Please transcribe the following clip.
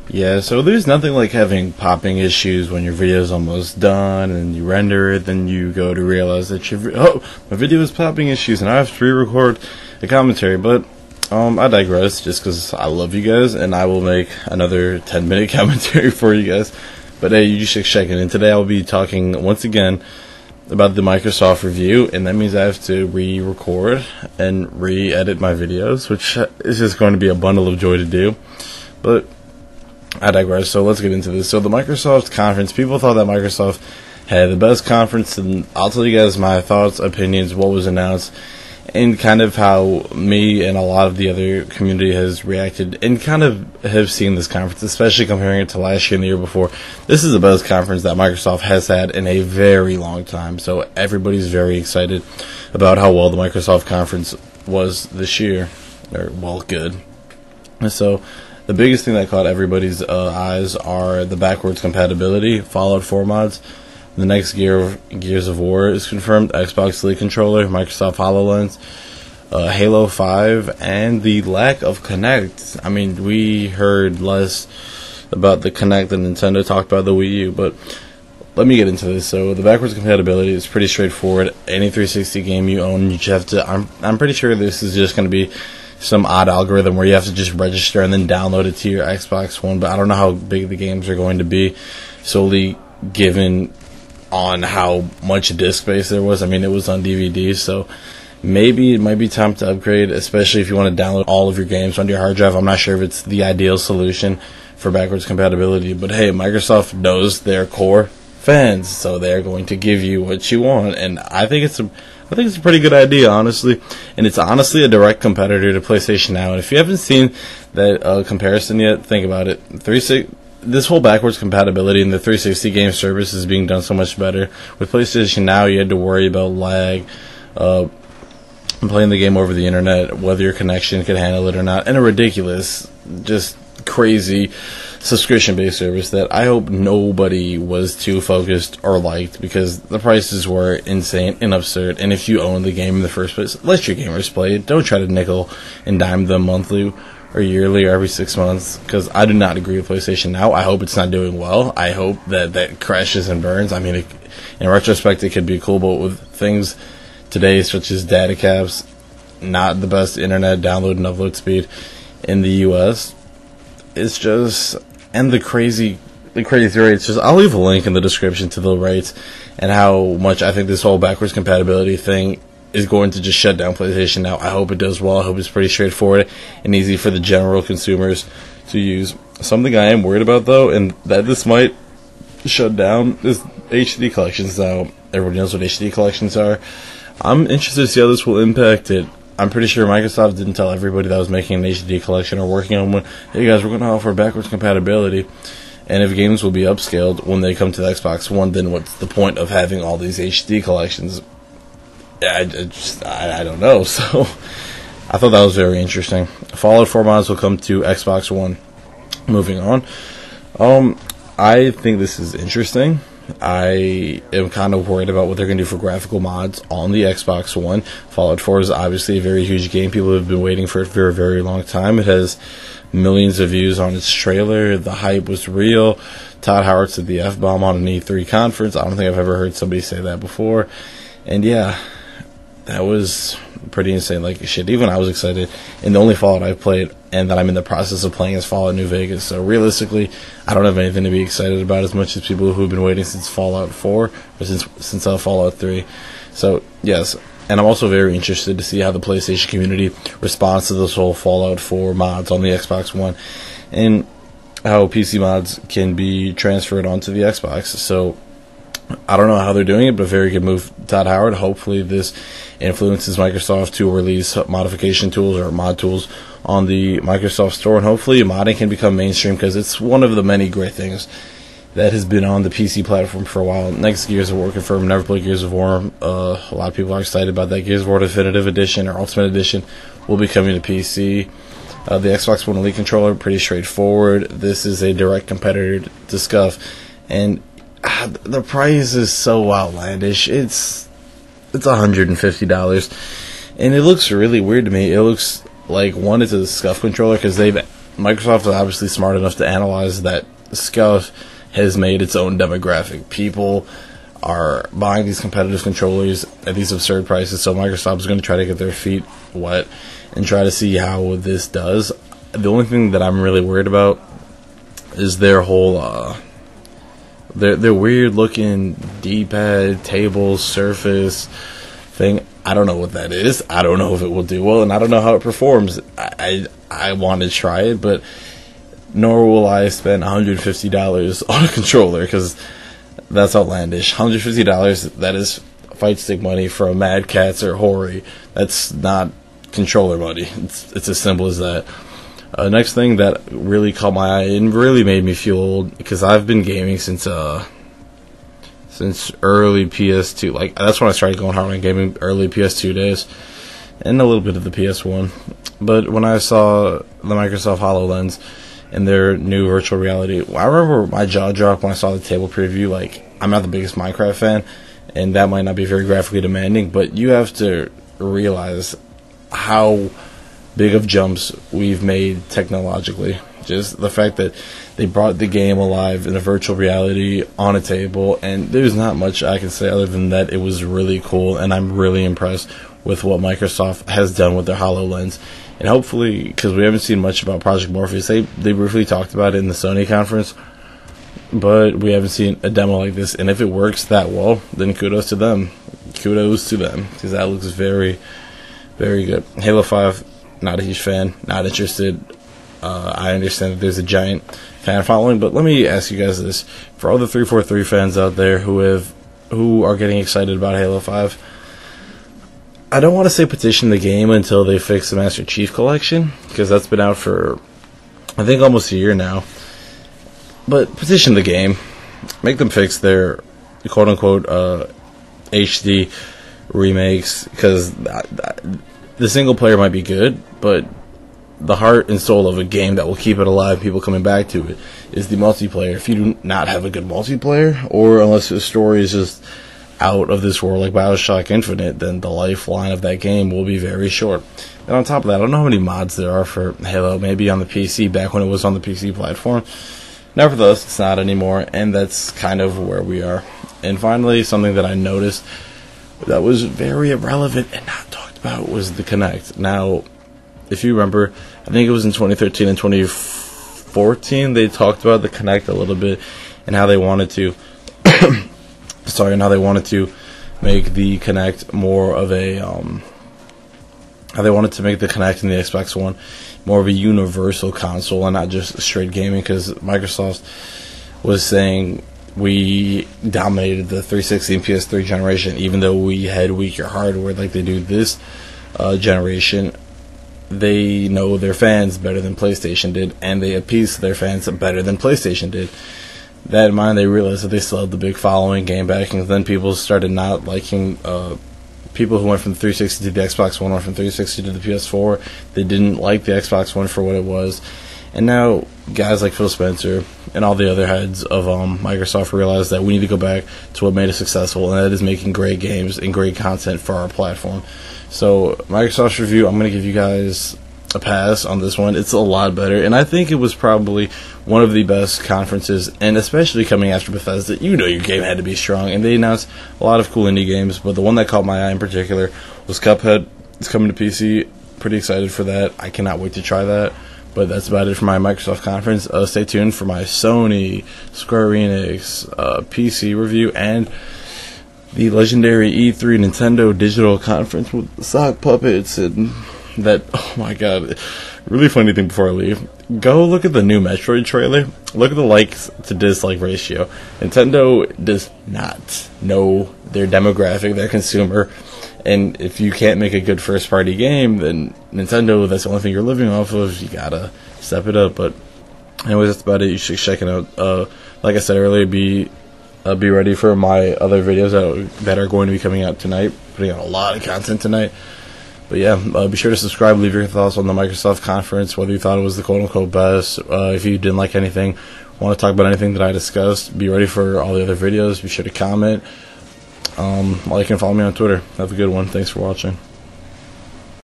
Yeah, so there's nothing like having popping issues when your video is almost done and you render it, then you go to realize that my video is popping issues and I have to re-record a commentary. But I digress, just because I love you guys, and I will make another 10-minute commentary for you guys. But hey, you should check it in. Today I'll be talking once again about the Microsoft review, and that means I have to re-record and re-edit my videos, which is just going to be a bundle of joy to do. But I digress, so let's get into this. So the Microsoft conference, people thought that Microsoft had the best conference, and I'll tell you guys my thoughts, opinions, what was announced, and kind of how me and a lot of the other community has reacted and kind of have seen this conference, especially comparing it to last year and the year before. This is the best conference that Microsoft has had in a very long time, so everybody's very excited about how well the Microsoft conference was this year, or, well, good. So the biggest thing that caught everybody's eyes are the backwards compatibility, Fallout 4 mods, the next Gears of War is confirmed, Xbox Elite Controller, Microsoft HoloLens, Halo 5, and the lack of Kinect. I mean, we heard less about the Kinect than Nintendo talked about the Wii U, but let me get into this. So the backwards compatibility is pretty straightforward. Any 360 game you own, you just have to. I'm pretty sure this is just going to be some odd algorithm where you have to just register and then download it to your Xbox One, but I don't know how big the games are going to be, solely given on how much disk space there was. I mean, it was on DVD, so maybe it might be time to upgrade, especially if you want to download all of your games onto your hard drive. I'm not sure if it's the ideal solution for backwards compatibility, but hey, Microsoft knows their core fans, so they're going to give you what you want, and I think it's a pretty good idea, honestly, and it's honestly a direct competitor to PlayStation Now. And if you haven't seen that comparison yet, think about it. This whole backwards compatibility in the 360 game service is being done so much better. With PlayStation Now, you had to worry about lag, playing the game over the internet, whether your connection could handle it or not, and a ridiculous, just crazy subscription-based service that I hope nobody was too focused or liked, because the prices were insane and absurd. And if you own the game in the first place, let your gamers play it. Don't try to nickel and dime them monthly or yearly or every 6 months, because I do not agree with PlayStation Now. I hope it's not doing well. I hope that crashes and burns. I mean, in retrospect, it could be cool, but with things today such as data caps, not the best internet download and upload speed in the U.S., it's just, and the crazy rates. Just, I'll leave a link in the description to the rates and how much I think this whole backwards compatibility thing is going to just shut down PlayStation Now. I hope it does well. I hope it's pretty straightforward and easy for the general consumers to use. Something I am worried about, though, and that this might shut down, is HD collections. Now, everybody knows what HD collections are. I'm interested to see how this will impact it. I'm pretty sure Microsoft didn't tell everybody that was making an HD collection or working on one, hey guys, we're going to offer backwards compatibility. And if games will be upscaled when they come to the Xbox One, then what's the point of having all these HD collections? I don't know. So I thought that was very interesting. Fallout 4 mods will come to Xbox One. Moving on. I think this is interesting. I am kind of worried about what they're going to do for graphical mods on the Xbox One. Fallout 4 is obviously a very huge game. People have been waiting for it for a very long time. It has millions of views on its trailer. The hype was real. Todd Howard said the F-bomb on an E3 conference. I don't think I've ever heard somebody say that before. And yeah, that was pretty insane. Like, shit, even I was excited. And the only Fallout I've played and that I'm in the process of playing is Fallout New Vegas. So realistically, I don't have anything to be excited about as much as people who've been waiting since Fallout 4 or since Fallout 3. So yes, and I'm also very interested to see how the PlayStation community responds to this whole Fallout 4 mods on the Xbox One, and how PC mods can be transferred onto the Xbox. So I don't know how they're doing it, but very good move, Todd Howard. Hopefully this influences Microsoft to release modification tools or mod tools on the Microsoft Store, and hopefully modding can become mainstream, because it's one of the many great things that has been on the PC platform for a while. Next Gears of War confirmed. Never played Gears of War. A lot of people are excited about that. Gears of War Definitive Edition or Ultimate Edition will be coming to PC. The Xbox One Elite Controller, pretty straightforward. This is a direct competitor to SCUF, and the price is so outlandish. It's $150, and it looks really weird to me. It looks like, one, it's a SCUF controller, because they've Microsoft is obviously smart enough to analyze that SCUF has made its own demographic. People are buying these competitive controllers at these absurd prices, so Microsoft is going to try to get their feet wet and try to see how this does. The only thing that I'm really worried about is their whole their weird looking D-pad, table, surface thing. I don't know what that is. I don't know if it will do well, and I don't know how it performs. I want to try it, but nor will I spend $150 on a controller, because that's outlandish. $150, that is fight stick money from Mad Catz or Hori. That's not controller money. It's as simple as that. Next thing that really caught my eye and really made me feel old, because I've been gaming since early PS2. Like, that's when I started going hard on gaming, early PS2 days, and a little bit of the PS1. But when I saw the Microsoft HoloLens and their new virtual reality, I remember my jaw dropped when I saw the table preview. Like, I'm not the biggest Minecraft fan, and that might not be very graphically demanding, but you have to realize how big of jumps we've made technologically. Just the fact that they brought the game alive in a virtual reality on a table, and there's not much I can say other than that it was really cool, and I'm really impressed with what Microsoft has done with their HoloLens. And hopefully, because we haven't seen much about Project Morpheus, they briefly talked about it in the Sony conference, but we haven't seen a demo like this, and if it works that well, then kudos to them. Kudos to them, because that looks very, very good. Halo 5, not a huge fan, not interested. I understand that there's a giant fan following, but let me ask you guys this. For all the 343 fans out there who are getting excited about Halo 5, I don't want to say petition the game until they fix the Master Chief Collection, because that's been out for, I think, almost a year now. But petition the game. Make them fix their quote-unquote HD remakes, because the single player might be good, but the heart and soul of a game that will keep it alive, people coming back to it, is the multiplayer. If you do not have a good multiplayer, or unless the story is just out of this world like BioShock Infinite, then the lifeline of that game will be very short. And on top of that, I don't know how many mods there are for Halo, maybe on the PC, back when it was on the PC platform. Nevertheless, it's not anymore, and that's kind of where we are. And finally, something that I noticed that was very irrelevant and not talked about was the Kinect. Now, if you remember, I think it was in 2013 and 2014, they talked about the Kinect a little bit and how they wanted to make the Kinect more of a how they wanted to make the Kinect and the Xbox One more of a universal console and not just straight gaming, because Microsoft was saying we dominated the 360 and PS3 generation, even though we had weaker hardware like they do this generation. They know their fans better than PlayStation did, and they appease their fans better than PlayStation did. That in mind, they realized that they still had the big following, game backing, and then people started not liking people who went from the 360 to the Xbox One, went from 360 to the PS4. They didn't like the Xbox One for what it was. And now guys like Phil Spencer and all the other heads of Microsoft realize that we need to go back to what made us successful, and that is making great games and great content for our platform. So Microsoft's review, I'm going to give you guys a pass on this one. It's a lot better, and I think it was probably one of the best conferences, and especially coming after Bethesda, you know your game had to be strong, and they announced a lot of cool indie games, but the one that caught my eye in particular was Cuphead. It's coming to PC. Pretty excited for that. I cannot wait to try that. But that's about it for my Microsoft conference. Stay tuned for my Sony, Square Enix, PC review, and the legendary E3 Nintendo Digital Conference with sock puppets and that, oh my god, really funny thing before I leave. Go look at the new Metroid trailer. Look at the likes to dislike ratio. Nintendo does not know their demographic, their consumer. And if you can't make a good first-party game, then Nintendo, that's the only thing you're living off of. You gotta step it up. But anyways, that's about it. You should check it out. Like I said earlier, be ready for my other videos that are going to be coming out tonight. Putting out a lot of content tonight. But yeah, be sure to subscribe. Leave your thoughts on the Microsoft conference, whether you thought it was the quote-unquote best. If you didn't like anything, want to talk about anything that I discussed, be ready for all the other videos. Be sure to comment. Like and follow me on Twitter. Have a good one. Thanks for watching.